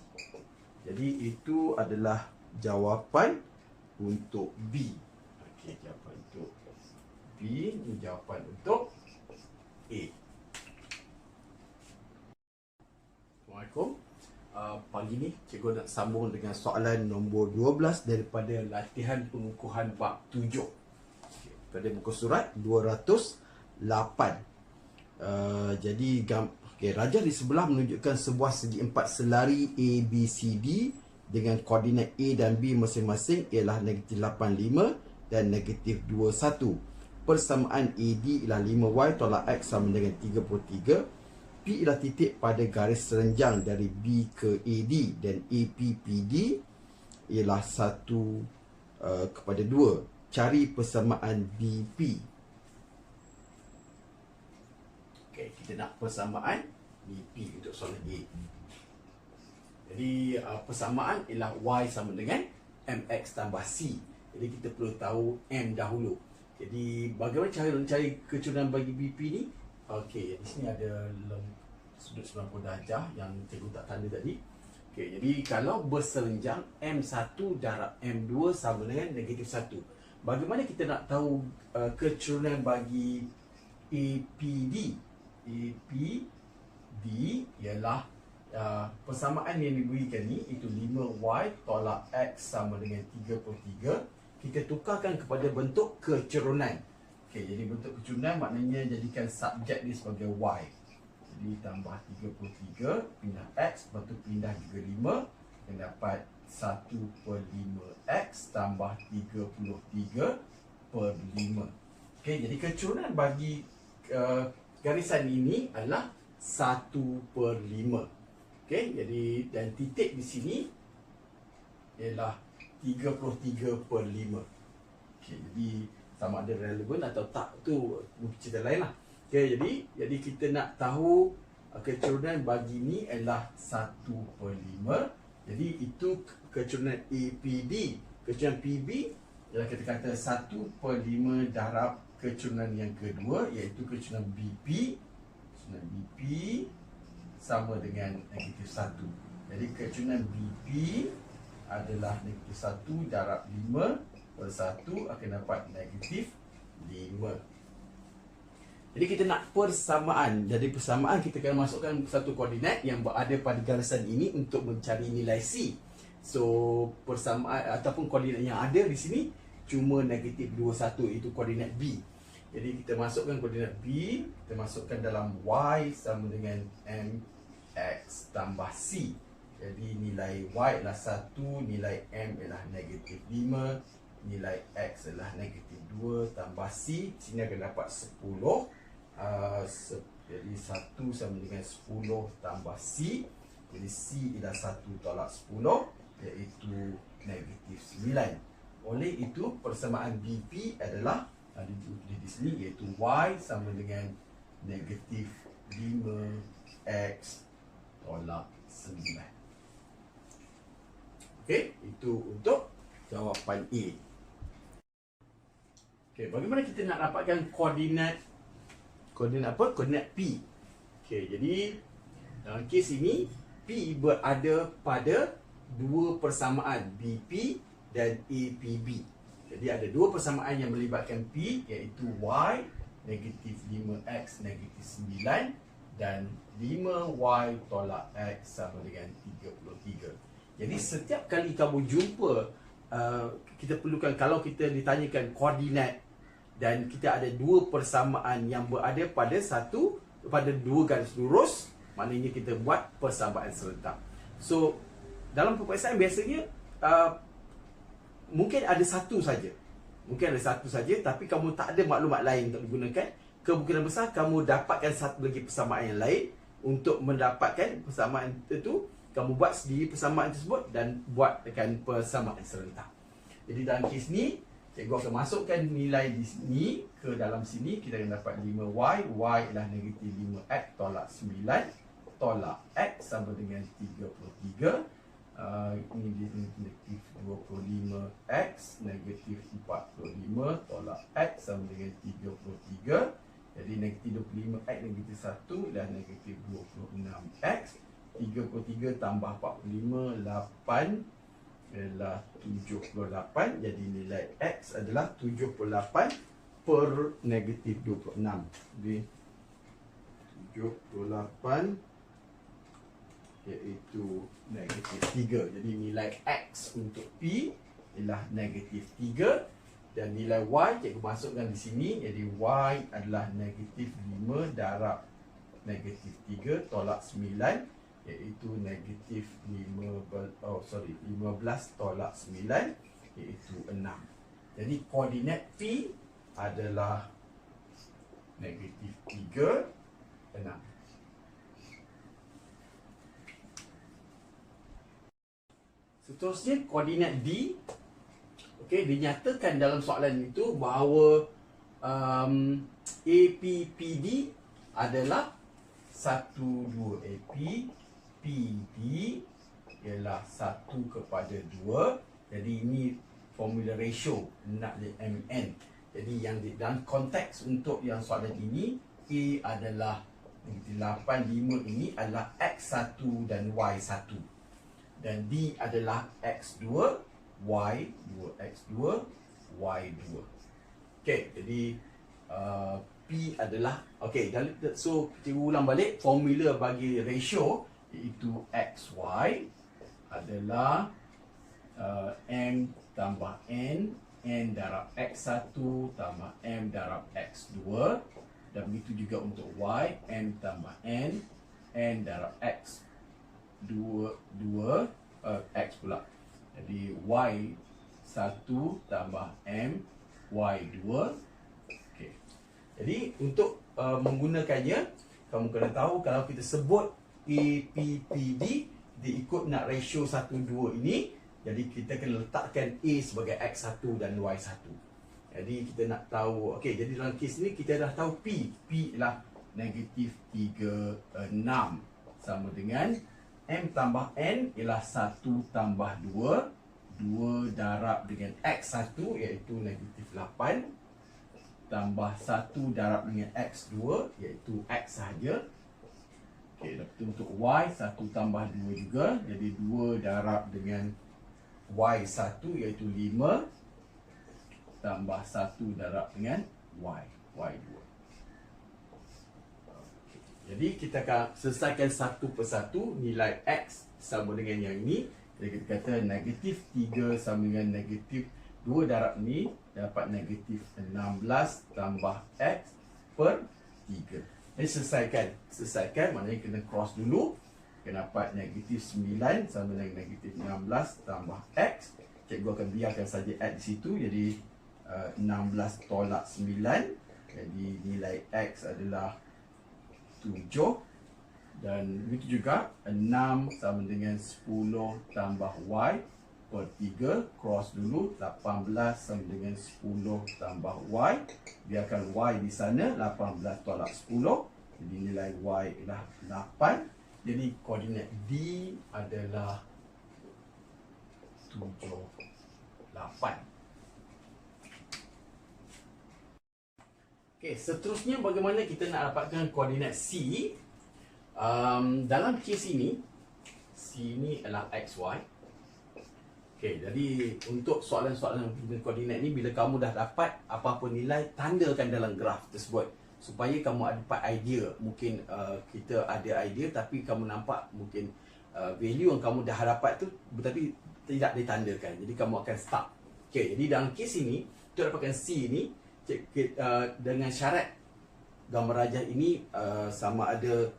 Jadi itu adalah jawapan untuk B. Okey, jawapan untuk B. Ini jawapan untuk A. Assalamualaikum. Pagi ni cikgu nak sambung dengan soalan nombor 12 daripada latihan pengukuhan bab 7. Okay, pada muka surat 208. Jadi rajah di sebelah menunjukkan sebuah segi empat selari ABCD dengan koordinat A dan B masing-masing ialah negatif 85 dan negatif 21. Persamaan AD ialah 5Y tolak X sama dengan 33. P ialah titik pada garis serenjang dari B ke AD dan APPD ialah 1 kepada 2. Cari persamaan BP. Okey, kita nak persamaan BP untuk soalan A. Jadi persamaan ialah Y sama dengan MX tambah C. Jadi kita perlu tahu M dahulu. Jadi bagaimana cara mencari kecurangan bagi BP ni? Okey, di sini ada sudut 90 darjah yang cikgu tak tanda tadi. Okey, jadi kalau berserenjang M1 darab M2 sama dengan negatif 1. Bagaimana kita nak tahu kecurangan bagi APD? APD ialah persamaan yang diberikan ni, itu 5Y tolak X sama dengan 33. Kita tukarkan kepada bentuk kecurangan. Okey, jadi bentuk kecurangan maknanya jadikan subjek dia sebagai Y. Jadi tambah 33, pindah X, lepas tu pindah juga 5. Dan dapat 1 per 5X tambah 33 per 5. Okey, jadi kecurangan bagi garisan ini adalah 1 per 5. Okey, jadi dan titik di sini ialah 33 per 5. Okey, jadi sama ada relevan atau tak tu cerita lain lah. Okay, jadi kita nak tahu kecurangan bagi ni adalah 1 per 5. Jadi itu kecurangan APD. Kecurangan PB ialah kita kata 1 per 5 darab kecurangan yang kedua, iaitu kecurangan BP. Kecurangan BP sama dengan negatif 1. Jadi keracunan BP adalah negatif 1 darab 5 per 1 akan dapat negatif 5. Jadi kita nak persamaan. Jadi persamaan kita akan masukkan satu koordinat yang berada pada garisan ini untuk mencari nilai C. So persamaan ataupun koordinat yang ada di sini cuma negatif 21, itu koordinat B. Jadi kita masukkan koordinat B, kita masukkan dalam Y sama dengan MX tambah C. Jadi nilai Y adalah 1, nilai M adalah negatif 5, nilai X adalah negatif 2 tambah C. Sini akan dapat 10. Jadi 1 sama dengan 10 tambah C. Jadi C adalah 1 tolak 10, iaitu negatif 9. Oleh itu persamaan BP adalah di sini, iaitu Y sama dengan negatif 5X tolak 9. Okey, itu untuk jawapan A. Okey, bagaimana kita nak dapatkan koordinat apa? Koordinat P. Okey, jadi dalam kes ini P berada pada dua persamaan BP dan APB. Jadi ada dua persamaan yang melibatkan P, iaitu Y negatif 5X negatif 9 dan 5Y tolak X sama dengan 33. Jadi setiap kali kamu jumpa, kita perlukan, kalau kita ditanyakan koordinat dan kita ada dua persamaan yang berada pada dua garis lurus, maknanya kita buat persamaan serentak. So dalam peperiksaan biasanya mungkin ada satu saja. Tapi kamu tak ada maklumat lain untuk digunakan. Kemungkinan besar kamu dapatkan satu lagi persamaan yang lain. Untuk mendapatkan persamaan itu, kamu buat sendiri persamaan tersebut dan buatkan persamaan serentak. Jadi dalam kes ni, cikgu akan masukkan nilai di sini ke dalam sini. Kita akan dapat 5Y. Y adalah negatif 5X tolak 9 tolak X sama dengan 33. Ini negatif 25X negatif 45 tolak X sama dengan 33. Jadi negatif 25X negatif 1 dan negatif 26X. 33 tambah 45, 8 adalah 78. Jadi nilai X adalah 78 per negatif 26. Jadi 78 iaitu negatif 3. Jadi nilai X untuk P ialah negatif 3. Dan nilai Y cikgu masukkan di sini. Jadi Y adalah negatif 5 darab negatif 3 tolak 9, iaitu negatif 15 tolak 9, iaitu 6. Jadi koordinat P adalah negatif 3, 6. Seterusnya koordinat D. Okey, dinyatakan dalam soalan itu bahawa APPD adalah 1, 2 AP, PD ialah 1/2. Jadi ini formula ratio nak MN. Jadi yang dalam konteks untuk yang soalan ini, A adalah 85 ini adalah X1 dan Y1. Dan D adalah X2, Y2, X2, Y2. Okey, jadi P adalah, okey, so kita ulang balik formula bagi ratio, iaitu XY adalah M tambah N, N darab X1 tambah M darab X2. Dan begitu juga untuk Y, M tambah N, N darab X2, X pula. Jadi Y1 tambah M, Y2. Okay. Jadi untuk menggunakannya, kamu kena tahu kalau kita sebut APPD, dia ikut nak ratio 1:2 ini. Jadi kita kena letakkan A sebagai X1 dan Y1. Jadi kita nak tahu, okey, jadi dalam kes ni kita dah tahu P. P ialah negatif 36 sama dengan M tambah N ialah 1 tambah 2. 2 darab dengan X1 iaitu negatif 8. Tambah 1 darab dengan X2 iaitu X sahaja. Okey, lepas tu untuk Y 1 tambah 2 juga. Jadi 2 darab dengan Y1 iaitu 5 tambah 1 darab dengan Y2. Jadi kita akan selesaikan satu persatu. Nilai X sama dengan yang ini. Jadi kita kata negatif 3 sama dengan negatif 2 darab ni dapat negatif 16 tambah X per 3. Jadi selesaikan maknanya kena cross dulu. Kita dapat negatif 9 sama dengan negatif 16 tambah X. Cikgu akan biarkan saja X di situ. Jadi 16 tolak 9. Jadi nilai X adalah 7. Dan begitu juga 6 sama dengan 10 tambah Y per 3. Cross dulu. 18 sama dengan 10 tambah Y. Biarkan Y di sana. 18 tolak 10. Jadi nilai Y adalah 8. Jadi koordinat D adalah 7, 8. Okey, seterusnya bagaimana kita nak dapatkan koordinat C? Dalam kes ini, C ini adalah XY. Okey, jadi untuk soalan-soalan dengan koordinat ni, bila kamu dah dapat apa-apa nilai, tandakan dalam graf tersebut. Supaya kamu dapat idea. Mungkin kita ada idea tapi kamu nampak mungkin value yang kamu dah dapat tu tetapi tidak ditandakan. Jadi kamu akan stuck. Okey, jadi dalam kes ini untuk dapatkan C ni dengan syarat gambar rajah ini sama ada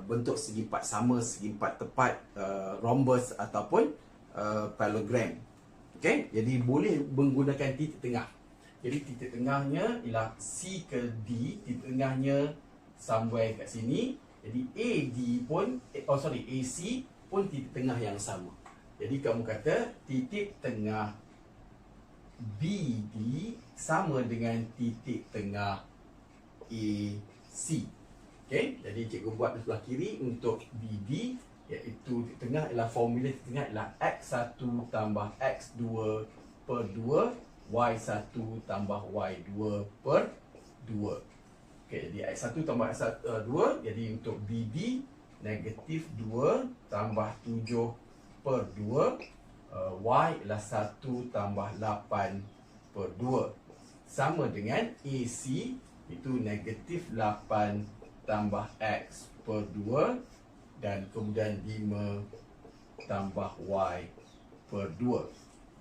bentuk segi empat sama, segi empat tepat, rhombus ataupun parallelogram. Okey, jadi boleh menggunakan titik tengah. Jadi titik tengahnya ialah C ke D, titik tengahnya somewhere kat sini. Jadi AD pun AC pun titik tengah yang sama. Jadi kamu kata titik tengah BD sama dengan titik tengah AC. Okey, jadi cikgu buat di sebelah kiri untuk BD, iaitu titik tengah ialah formula titik tengah ialah X1 tambah X2 per 2 Y1 tambah Y2 per 2. Okey, jadi X1 tambah X2, jadi untuk BD negatif 2 tambah 7 per 2, Y ialah 1 tambah 8 per 2. Sama dengan AC, itu negatif 8 tambah X per 2 dan kemudian 5 tambah Y per 2.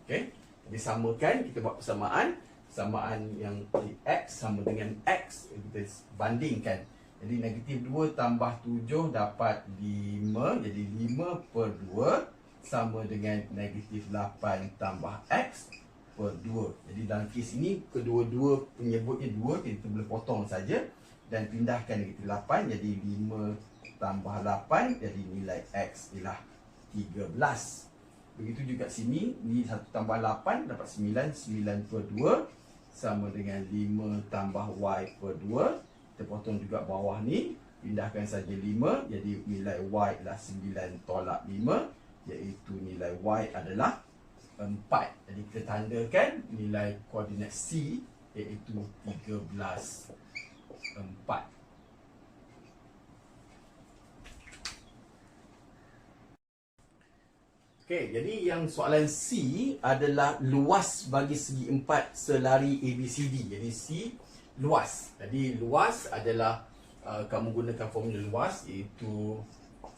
Okey. Disamakan, kita buat persamaan yang X sama dengan X, kita bandingkan. Jadi negatif 2 tambah 7 dapat 5, jadi 5 per 2 sama dengan negatif 8 tambah X per 2. Jadi dalam kes ini kedua-dua penyebutnya 2, kita boleh potong saja dan pindahkan negatif 8, jadi 5 tambah 8, jadi nilai X ialah 13. Begitu juga sini, ni 1 tambah 8 dapat 9, 9 per 2 sama dengan 5 tambah Y per 2. Kita potong juga bawah ni, pindahkan saja 5, jadi nilai Y adalah 9 tolak 5, iaitu nilai Y adalah 4. Jadi kita tandakan nilai koordinat C iaitu 13, 4. Okey, jadi yang soalan C adalah luas bagi segi empat selari ABCD. Jadi C luas. Jadi luas adalah kamu gunakan formula luas iaitu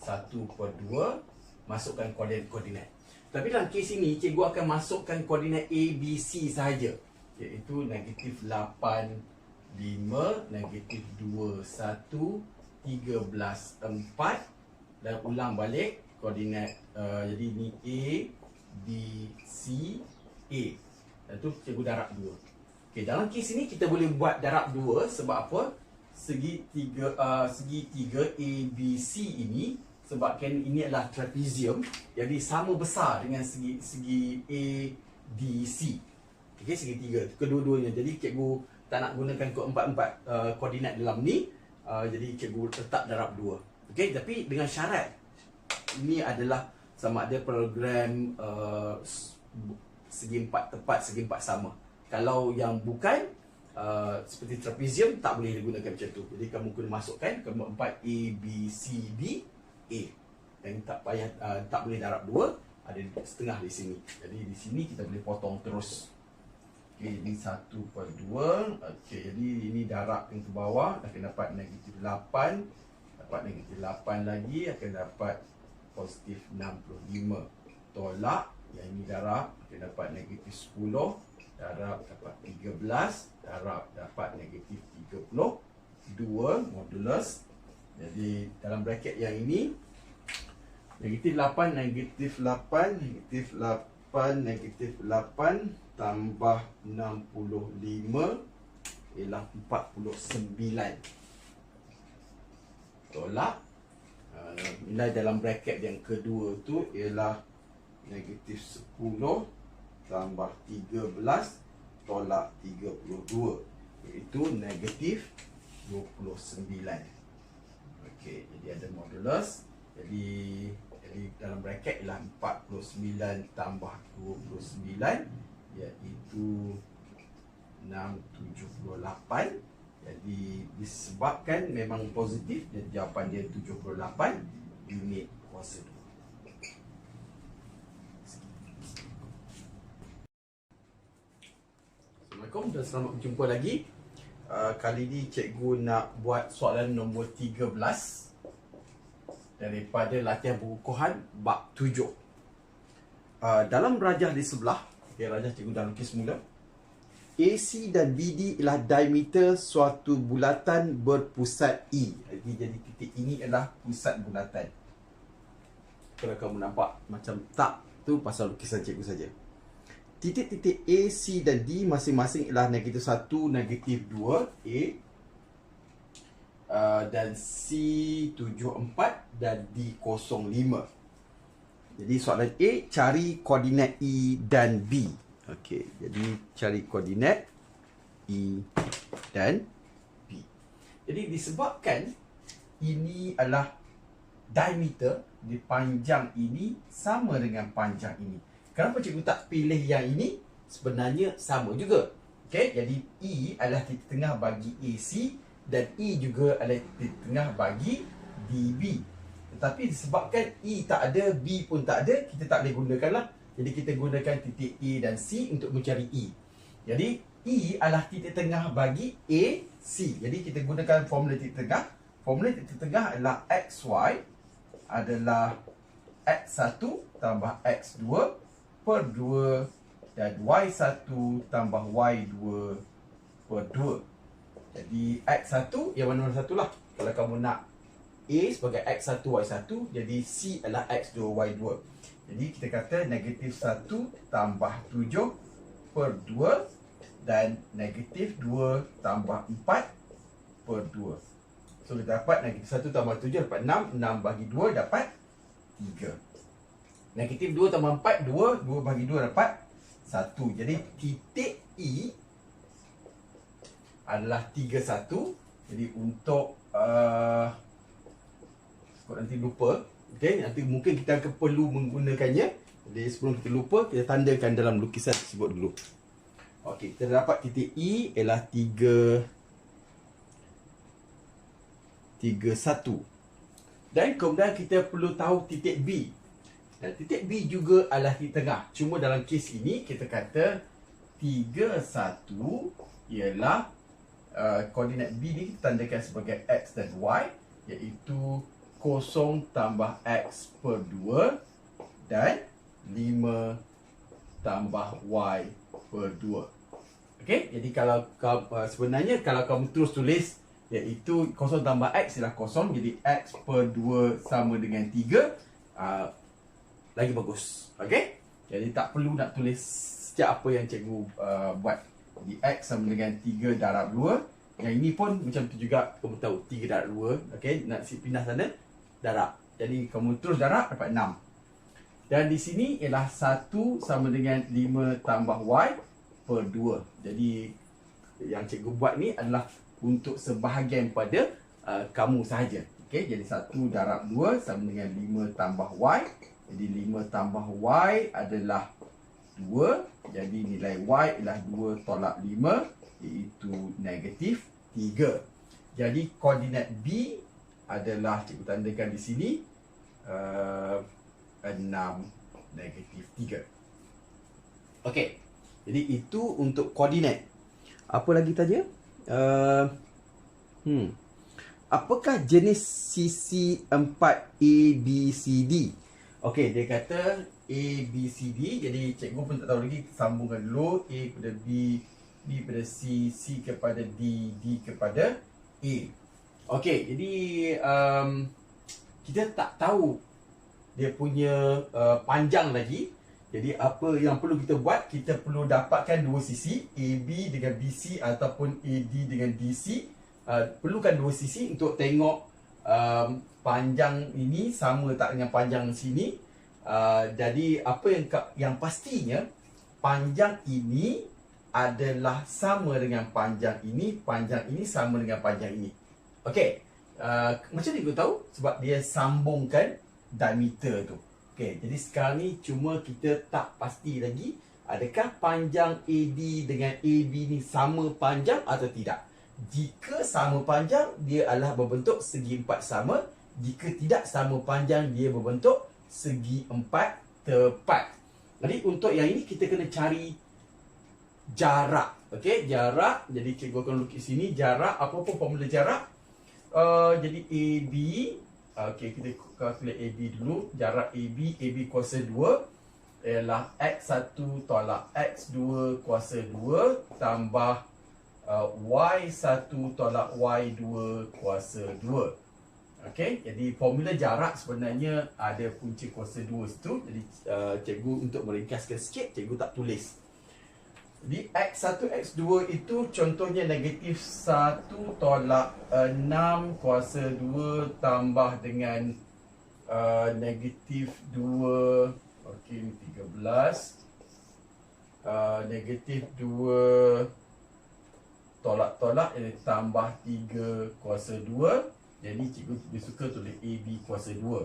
1 per 2, masukkan koordinat-koordinat. Tapi dalam kes ini cikgu akan masukkan koordinat ABC sahaja, iaitu negatif 8, 5, negatif 2, 1, 13, 4 dan ulang balik koordinat. Jadi ni A, B, C, A. Dan tu cikgu darab 2. Okey, dalam kes ini kita boleh buat darab 2 sebab apa? Segi 3 ABC ini sebabkan ini adalah trapezium, jadi sama besar dengan segi ADC. Okey, segitiga kedua-duanya. Jadi cikgu tak nak gunakan keempat-empat koordinat dalam ni. Jadi cikgu tetap darab 2. Okey, tapi dengan syarat ini adalah sama ada program segi empat tepat, segi empat sama. Kalau yang bukan, seperti trapezium tak boleh digunakan macam tu. Jadi kamu kena masukkan nombor 4 A, B, C, D, A. Dan tak payah tak boleh darab 2, ada setengah di sini. Jadi di sini kita boleh potong terus. Okey, ini 1/2. Okey, jadi ini darabkan ke bawah akan dapat -8. Dapat -8 lagi akan dapat +65. Tolak yang ini darab akan dapat -10. Darab dapat 13. Darab dapat -32 modulus. Jadi dalam bracket yang ini -8, -8, -8, -8 tambah 65 ialah 49. Tolak. Nilai dalam bracket yang kedua tu ialah -10 tambah 13 tolak 32, iaitu -29. Okey, jadi ada modulus. Jadi dalam bracket ialah 49 tambah 29, iaitu 678. Jadi disebabkan memang positif, dan jawapan dia 78 unit kuasa 2. Assalamualaikum dan selamat berjumpa lagi. Kali ini cikgu nak buat soalan nombor 13 daripada latihan pengukuhan bab 7. Dalam rajah di sebelah, rajah cikgu dah lukis mula. AC dan BD ialah diameter suatu bulatan berpusat E. Jadi titik ini adalah pusat bulatan. Kalau kamu nampak macam tak, tu pasal lukisan cikgu saja. Titik-titik A, C dan D masing-masing ialah -1, -2 A, dan C 74 dan D 05. Jadi soalan A, cari koordinat E dan B. Okey, jadi cari koordinat E dan B. Jadi disebabkan ini adalah diameter, di panjang ini sama dengan panjang ini. Kenapa cikgu tak pilih yang ini? Sebenarnya sama juga. Okey, jadi E adalah titik tengah bagi AC dan E juga adalah titik tengah bagi DB. Tetapi disebabkan E tak ada, B pun tak ada, kita tak boleh gunakanlah. Jadi kita gunakan titik A dan C untuk mencari E. Jadi E adalah titik tengah bagi A, C. Jadi kita gunakan formula titik tengah. Formula titik tengah adalah XY adalah X1 tambah X2 per 2 dan Y1 tambah Y2 per 2. Jadi X1 yang mana-mana satulah. Kalau kamu nak A sebagai X1, Y1, jadi C adalah X2, Y2. Jadi kita kata -1 tambah 7 per 2 dan -2 tambah 4 per 2. So kita dapat -1 tambah 7 dapat 6. 6 bagi 2 dapat 3. -2 tambah 4, 2. 2 bagi 2 dapat 1. Jadi titik E adalah 31. Jadi untuk nanti lupa, okay, nanti mungkin kita akan perlu menggunakannya. Jadi sebelum kita lupa, kita tandakan dalam lukisan tersebut dulu. Okey, kita dapat titik E ialah 31. Dan kemudian kita perlu tahu titik B. Dan titik B juga adalah titik tengah. Cuma dalam kes ini kita kata 31 ialah koordinat B ni kita tandakan sebagai X dan Y, iaitu 0 tambah X per 2 dan 5 tambah Y per 2. Okey, jadi kalau sebenarnya kalau kamu terus tulis, iaitu 0 tambah X ialah 0, jadi X per 2 sama dengan 3, lagi bagus. Okey, jadi tak perlu nak tulis setiap apa yang cikgu buat. Jadi X sama dengan 3 darab 2. Yang ini pun macam tu juga, kamu tahu 3 darab 2. Okey, nak pindah sana, darab. Jadi kamu terus darab dapat 6. Dan di sini ialah 1 sama dengan 5 tambah Y per 2. Jadi yang cikgu buat ni adalah untuk sebahagian pada kamu sahaja. Okey, jadi 1 darab 2 sama dengan 5 tambah Y. Jadi 5 tambah Y adalah 2. Jadi nilai Y ialah 2 tolak 5, iaitu negatif 3. Jadi koordinat B adalah cikgu tandakan di sini 6 negatif 3. Okey. Jadi itu untuk koordinat. Apa lagi saja? Apakah jenis sisi 4 ABCD? Okey, dia kata ABCD. Jadi cikgu pun tak tahu lagi, sambungkan dulu A kepada B, B kepada C, C kepada D, D kepada A. Okey, jadi kita tak tahu dia punya panjang lagi. Jadi apa yang perlu kita buat, kita perlu dapatkan dua sisi, AB dengan BC ataupun AD dengan DC. Perlukan dua sisi untuk tengok panjang ini sama tak dengan panjang sini. Jadi apa yang pastinya, panjang ini adalah sama dengan panjang ini sama dengan panjang ini. Okey, macam ni kita tahu? Sebab dia sambungkan diameter tu. Okey, jadi sekarang ni cuma kita tak pasti lagi adakah panjang AD dengan AB ni sama panjang atau tidak. Jika sama panjang, dia adalah berbentuk segi empat sama. Jika tidak sama panjang, dia berbentuk segi empat tepat. Jadi untuk yang ini kita kena cari jarak. Okey, jarak. Jadi cikgu akan lukis sini jarak. Apa pun formula jarak. Jadi AB. Okey, kita calculate AB dulu. Jarak AB kuasa 2 ialah X1 tolak X2 kuasa 2 tambah Y1 tolak Y2 kuasa 2. Okey, jadi formula jarak sebenarnya ada punca kuasa 2 situ. Jadi cikgu untuk meringkaskan sikit, cikgu tak tulis. Jadi X1, X2 itu contohnya negatif 1 tolak 6 kuasa 2 tambah dengan negatif 2. Okey, ini 13. Negatif 2 tolak-tolak ini tambah 3 kuasa 2. Jadi cikgu lebih suka tulis AB kuasa 2.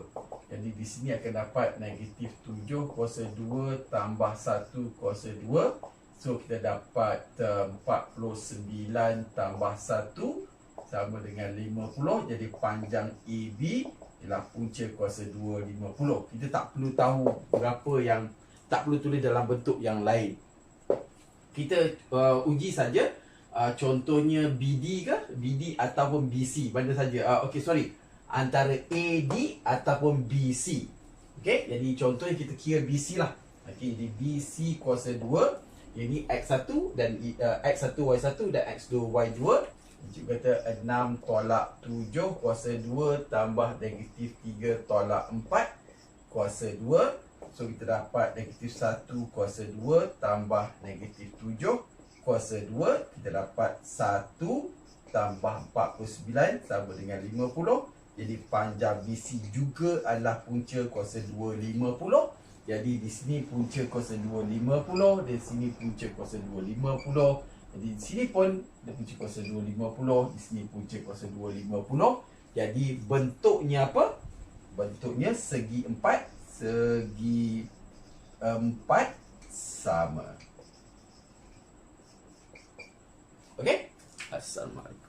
Jadi di sini akan dapat negatif 7 kuasa 2 tambah 1 kuasa 2. So kita dapat 49 tambah 1 sama dengan 50. Jadi panjang AB ialah punca kuasa 2, 50. Kita tak perlu tahu berapa yang, tak perlu tulis dalam bentuk yang lain. Kita uji saja. Contohnya BD ke? BD ataupun BC. Mana saja. Okey, sorry. Antara AD ataupun BC. Okey, jadi contohnya kita kira BC lah. Okey, jadi BC kuasa 2. Ini X1 dan X1 Y1 dan X2 Y2. Cikgu kata 6 tolak 7 kuasa 2 tambah negatif 3 tolak 4 kuasa 2. So kita dapat negatif 1 kuasa 2 tambah negatif 7 kuasa 2. Kita dapat 1 tambah 49 sama dengan 50. Jadi panjang BC juga adalah punca kuasa 2, 50. Jadi di sini punca kuasa 2, 50. Di sini punca kuasa 2, 50. Jadi di sini pun dia punca kuasa 2, 50. Di sini punca kuasa 2, 50. Jadi bentuknya apa? Bentuknya segi 4. Segi 4 sama. Okey? Assalamualaikum.